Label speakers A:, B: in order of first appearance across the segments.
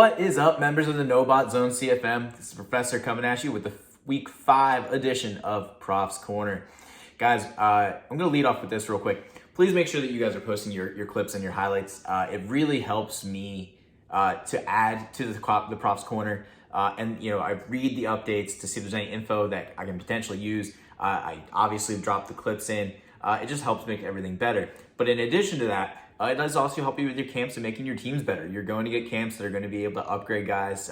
A: What is up, members of the No-Bot Zone CFM? This is Professor coming at you with the Week 5 edition of Prof's Corner. Guys, I'm going to lead off with this real quick. Please make sure that you guys are posting your clips and your highlights. It really helps me to add to the Prof's Corner. And, you know, I read the updates to see if there's any info that I can potentially use. I obviously drop the clips in. It just helps make everything better. But in addition to that, it does also help you with your camps and making your teams better. You're going to get camps that are going to be able to upgrade guys,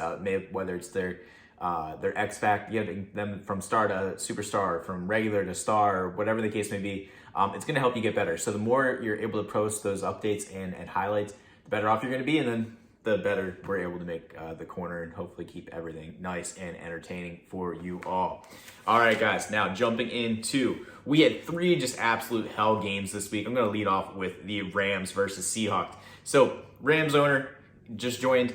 A: whether it's their X Factor, getting them from star to superstar, or from regular to star, or whatever the case may be. It's going to help you get better. So the more you're able to post those updates and highlights, the better off you're going to be, and then the better we're able to make the corner and hopefully keep everything nice and entertaining for you all. All right, guys, now jumping into, we had 3 just absolute hell games this week. I'm going to lead off with the Rams versus Seahawks. So Rams owner just joined,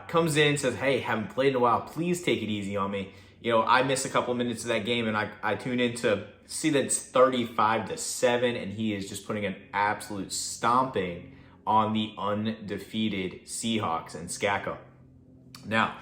A: comes in, says, hey, haven't played in a while. Please take it easy on me. You know, I missed a couple of minutes of that game, and I tune in to see that it's 35-7, and he is just putting an absolute stomping on the undefeated Seahawks and Skacko. Now,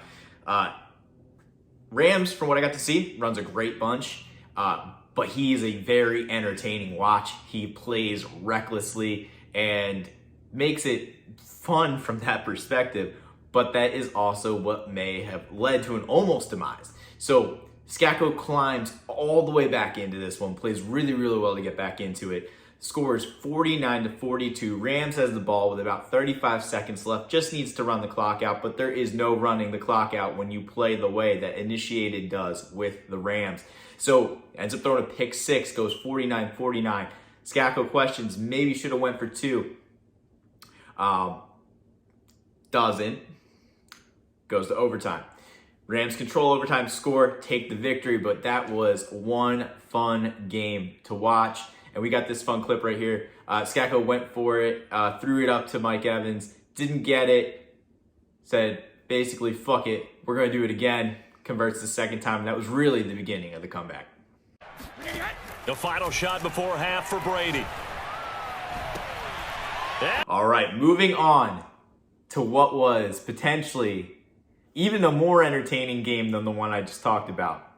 A: Rams, from what I got to see, runs a great bunch, but he is a very entertaining watch. He plays recklessly and makes it fun from that perspective, but that is also what may have led to an almost demise. So Skacko climbs all the way back into this one, plays really, really well to get back into it. Scores 49-42. Rams has the ball with about 35 seconds left. Just needs to run the clock out, but there is no running the clock out when you play the way that Initiated does with the Rams. So ends up throwing a pick 6, goes 49-49. Skacko questions, maybe should have went for 2. Doesn't. Goes to overtime. Rams control overtime, score, take the victory, but that was one fun game to watch. And we got this fun clip right here. Skacko went for it, threw it up to Mike Evans, didn't get it, said basically, fuck it, we're going to do it again, converts the second time, and that was really the beginning of the comeback.
B: The final shot before half for Brady.
A: All right, moving on to what was potentially even a more entertaining game than the one I just talked about.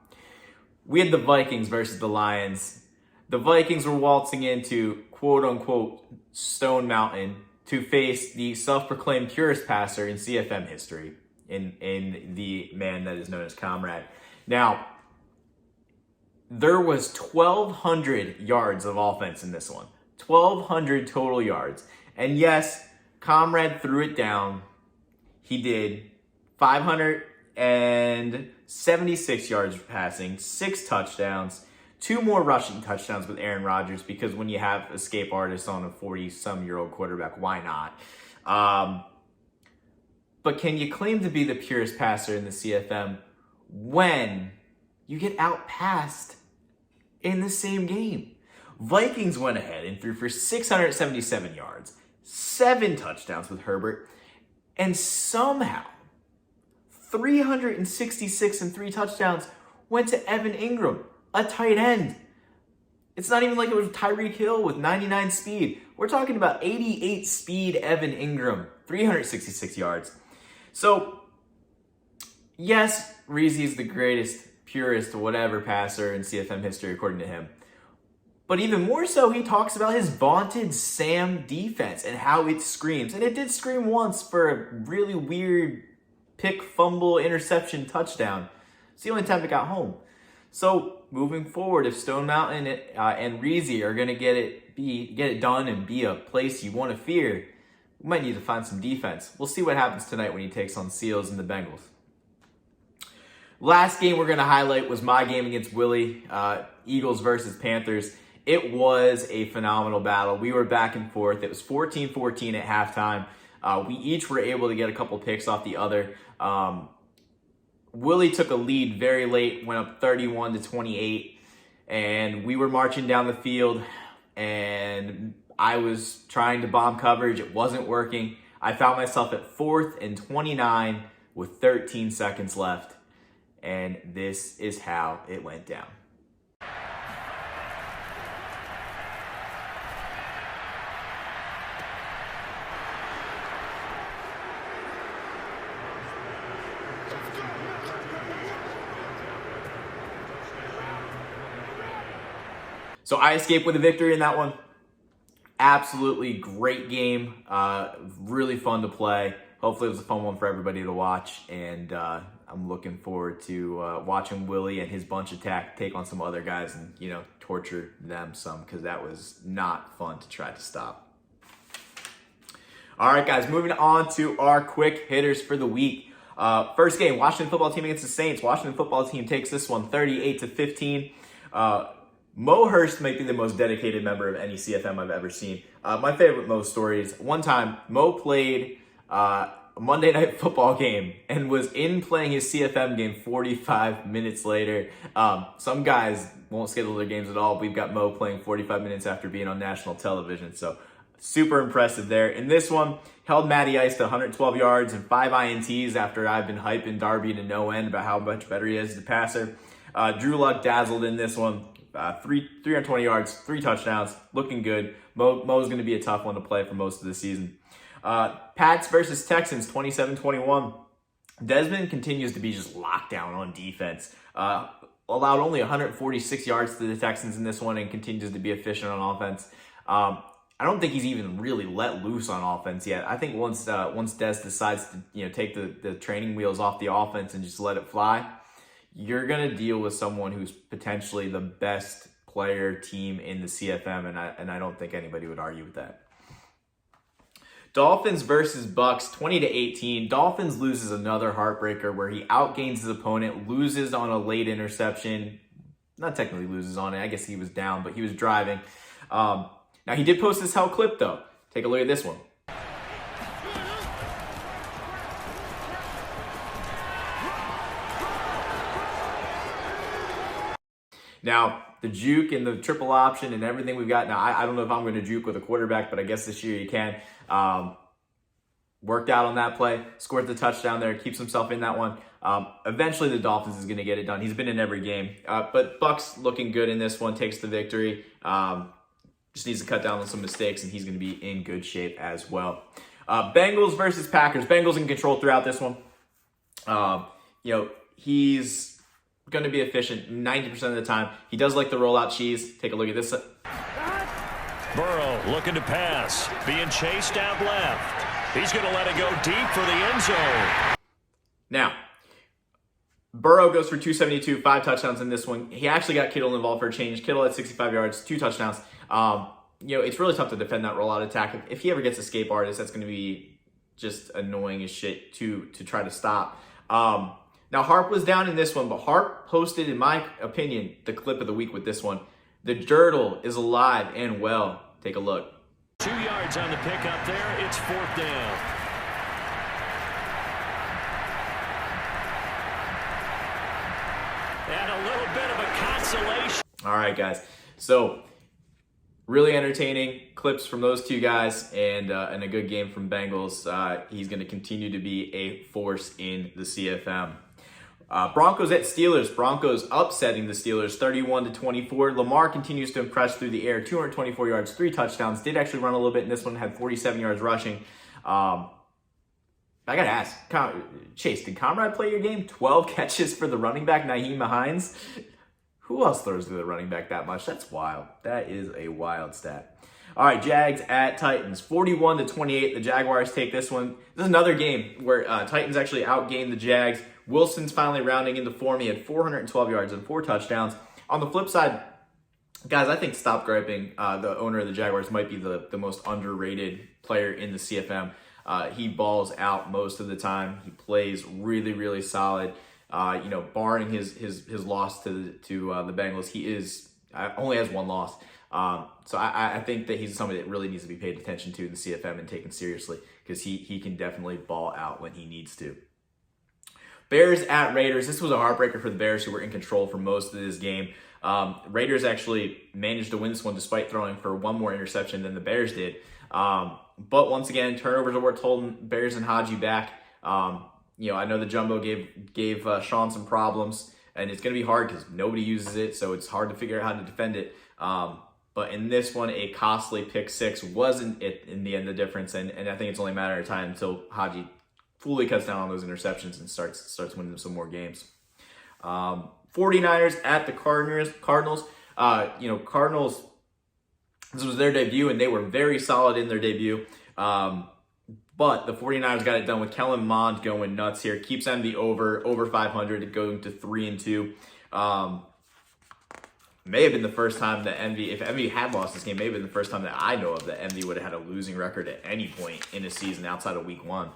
A: We had the Vikings versus the Lions. The Vikings were waltzing into quote-unquote Stone Mountain to face the self-proclaimed purest passer in CFM history, in the man that is known as Comrade. Now, there was 1,200 yards of offense in this one. 1,200 total yards. And yes, Comrade threw it down. He did 576 yards passing, 6 touchdowns, 2 more rushing touchdowns with Aaron Rodgers, because when you have escape artists on a 40-some-year-old quarterback, why not? But can you claim to be the purest passer in the CFM when you get outpassed in the same game? Vikings went ahead and threw for 677 yards, 7 touchdowns with Herbert, and somehow 366 and 3 touchdowns went to Evan Ingram, a tight end. It's not even like it was Tyreek Hill with 99 speed. We're talking about 88 speed Evan Ingram, 366 yards. So, yes, Reezy is the greatest, purest, whatever passer in CFM history, according to him. But even more so, he talks about his vaunted Sam defense and how it screams. And it did scream once for a really weird pick, fumble, interception, touchdown. It's the only time it got home. So moving forward, if Stone Mountain and Reezy are going to get it done and be a place you want to fear, we might need to find some defense. We'll see what happens tonight when he takes on Seals and the Bengals. Last game we're going to highlight was my game against Willie, Eagles versus Panthers. It was a phenomenal battle. We were back and forth. It was 14-14 at halftime. We each were able to get a couple picks off the other. Willie took a lead very late, went up 31-28, and we were marching down the field, and I was trying to bomb coverage. It wasn't working. I found myself at 4th and 29 with 13 seconds left, and this is how it went down. So I escaped with a victory in that one. Absolutely great game. Really fun to play. Hopefully it was a fun one for everybody to watch. And I'm looking forward to watching Willie and his bunch attack take on some other guys and, torture them some, because that was not fun to try to stop. All right, guys, moving on to our quick hitters for the week. First game, Washington football team against the Saints. Washington football team takes this one 38-15. Mo Hurst might be the most dedicated member of any CFM I've ever seen. My favorite Mo story is one time Mo played a Monday Night Football game and was in playing his CFM game 45 minutes later. Some guys won't schedule their games at all. We've got Mo playing 45 minutes after being on national television. So super impressive there. In this one, held Matty Ice to 112 yards and 5 INTs after I've been hyping Darby to no end about how much better he is as a passer. Drew Luck dazzled in this one. 320 yards, 3 touchdowns, looking good. Mo's going to be a tough one to play for most of the season. Pats versus Texans, 27-21. Desmond continues to be just locked down on defense. Allowed only 146 yards to the Texans in this one and continues to be efficient on offense. I don't think he's even really let loose on offense yet. I think once Des decides to take the training wheels off the offense and just let it fly, you're going to deal with someone who's potentially the best player team in the CFM, and I don't think anybody would argue with that. Dolphins versus Bucks, 20-18. Dolphins loses another heartbreaker where he outgains his opponent, loses on a late interception. Not technically loses on it. I guess he was down, but he was driving. Now, he did post this hell clip, though. Take a look at this one. Now, the juke and the triple option and everything we've got. Now, I don't know if I'm going to juke with a quarterback, but I guess this year you can. Worked out on that play, scored the touchdown there, keeps himself in that one. Eventually, the Dolphins is going to get it done. He's been in every game. But Bucks looking good in this one, takes the victory. Just needs to cut down on some mistakes, and he's going to be in good shape as well. Bengals versus Packers. Bengals in control throughout this one. He's going to be efficient 90% of the time. He does like the rollout cheese. Take a look at this.
B: Burrow looking to pass. Being chased out left. He's going to let it go deep for the end zone.
A: Now, Burrow goes for 272, 5 touchdowns in this one. He actually got Kittle involved for a change. Kittle at 65 yards, 2 touchdowns. It's really tough to defend that rollout attack. If he ever gets escape artist, that's going to be just annoying as shit to try to stop. Now, Harp was down in this one, but Harp posted, in my opinion, the clip of the week with this one. The Dirtle is alive and well. Take a look.
B: 2 yards on the pickup there. It's 4th down. And a little bit of a consolation.
A: All right, guys. So, really entertaining clips from those two guys and a good game from Bengals. He's going to continue to be a force in the CFM. Broncos at Steelers. Broncos upsetting the Steelers 31-24. Lamar continues to impress through the air. 224 yards, 3 touchdowns. Did actually run a little bit in this one. Had 47 yards rushing. I got to ask, Chase, did Conrad play your game? 12 catches for the running back, Naheem Hines. Who else throws to the running back that much? That's wild. That is a wild stat. All right, Jags at Titans. 41-28. The Jaguars take this one. This is another game where Titans actually outgained the Jags. Wilson's finally rounding into form. He had 412 yards and 4 touchdowns. On the flip side, guys, I think Stop Griping, the owner of the Jaguars, might be the most underrated player in the CFM. He balls out most of the time. He plays really, really solid. Barring his loss to the Bengals, he only has 1 loss. So I think that he's somebody that really needs to be paid attention to in the CFM and taken seriously, because he can definitely ball out when he needs to. Bears at Raiders. This was a heartbreaker for the Bears, who were in control for most of this game. Raiders actually managed to win this one despite throwing for 1 more interception than the Bears did. But once again, turnovers are what's holding Bears and Haji back. I know the Jumbo gave Sean some problems, and it's going to be hard because nobody uses it, so it's hard to figure out how to defend it. But in this one, a costly pick 6 wasn't in the end the difference, and I think it's only a matter of time until Haji fully cuts down on those interceptions and starts winning some more games. 49ers at the Cardinals. Cardinals, this was their debut, and they were very solid in their debut. But the 49ers got it done with Kellen Mond going nuts here. Keeps Envy over 500, going to 3-2. May have been the first time that if Envy had lost this game, may have been the first time that I know of that Envy would have had a losing record at any point in a season outside of week 1.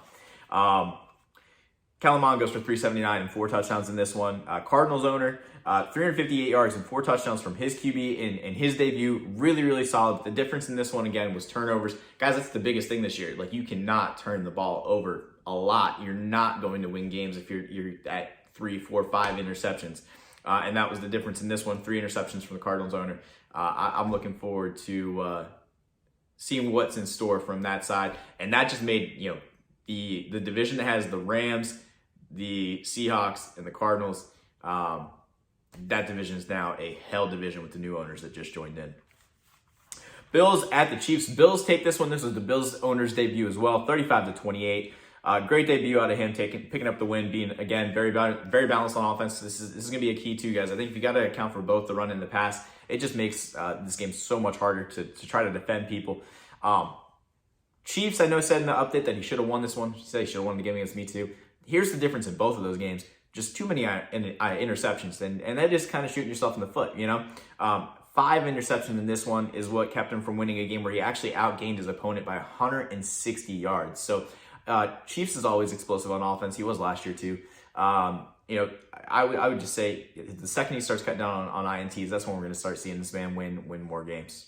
A: Kellen Mond goes for 379 and 4 touchdowns in this one. Cardinals owner, 358 yards and 4 touchdowns from his QB in his debut. Really, really solid. The difference in this one, again, was turnovers. Guys, that's the biggest thing this year. Like, you cannot turn the ball over a lot. You're not going to win games if you're at 3, 4, 5 interceptions. And that was the difference in this one. 3 interceptions from the Cardinals owner. I'm looking forward to seeing what's in store from that side. And that just made, the division that has the Rams, the Seahawks, and the Cardinals, that division is now a hell division with the new owners that just joined in. Bills at the Chiefs. Bills take this one. This was the Bills owner's debut as well, 35-28. Great debut out of him, picking up the win, being, again, very balanced on offense. This is going to be a key too, guys. I think if you got to account for both the run and the pass, it just makes this game so much harder to try to defend people. Chiefs, I know, said in the update that he should have won this one. He said he should have won the game against me too. Here's the difference in both of those games. Just too many interceptions, and that is kind of shooting yourself in the foot, 5 interceptions in this one is what kept him from winning a game where he actually outgained his opponent by 160 yards. So Chiefs is always explosive on offense. He was last year too. I would just say the second he starts cutting down on INTs, that's when we're going to start seeing this man win more games.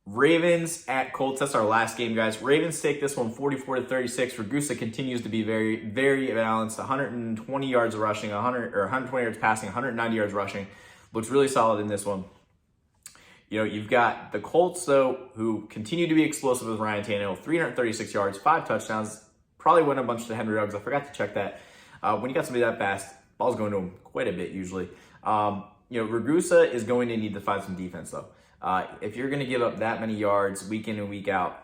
A: Ravens at Colts. That's our last game, guys. Ravens take this one 44-36. Ragusa continues to be very, very balanced. 120 yards rushing, 120 yards passing, 190 yards rushing. Looks really solid in this one. You've got the Colts, though, who continue to be explosive with Ryan Tannehill. 336 yards, 5 touchdowns. Probably went a bunch to Henry Ruggs. I forgot to check that. When you got somebody that fast, ball's going to him quite a bit usually. Ragusa is going to need to find some defense, though. If you're going to give up that many yards week in and week out,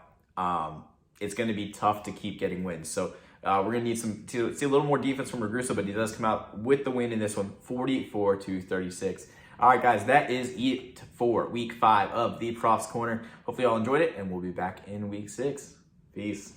A: it's going to be tough to keep getting wins. So we're going to need to see a little more defense from Ragusa, but he does come out with the win in this one, 44-36. All right, guys, that is it for week 5 of the Prof's Corner. Hopefully you all enjoyed it, and we'll be back in week 6. Peace.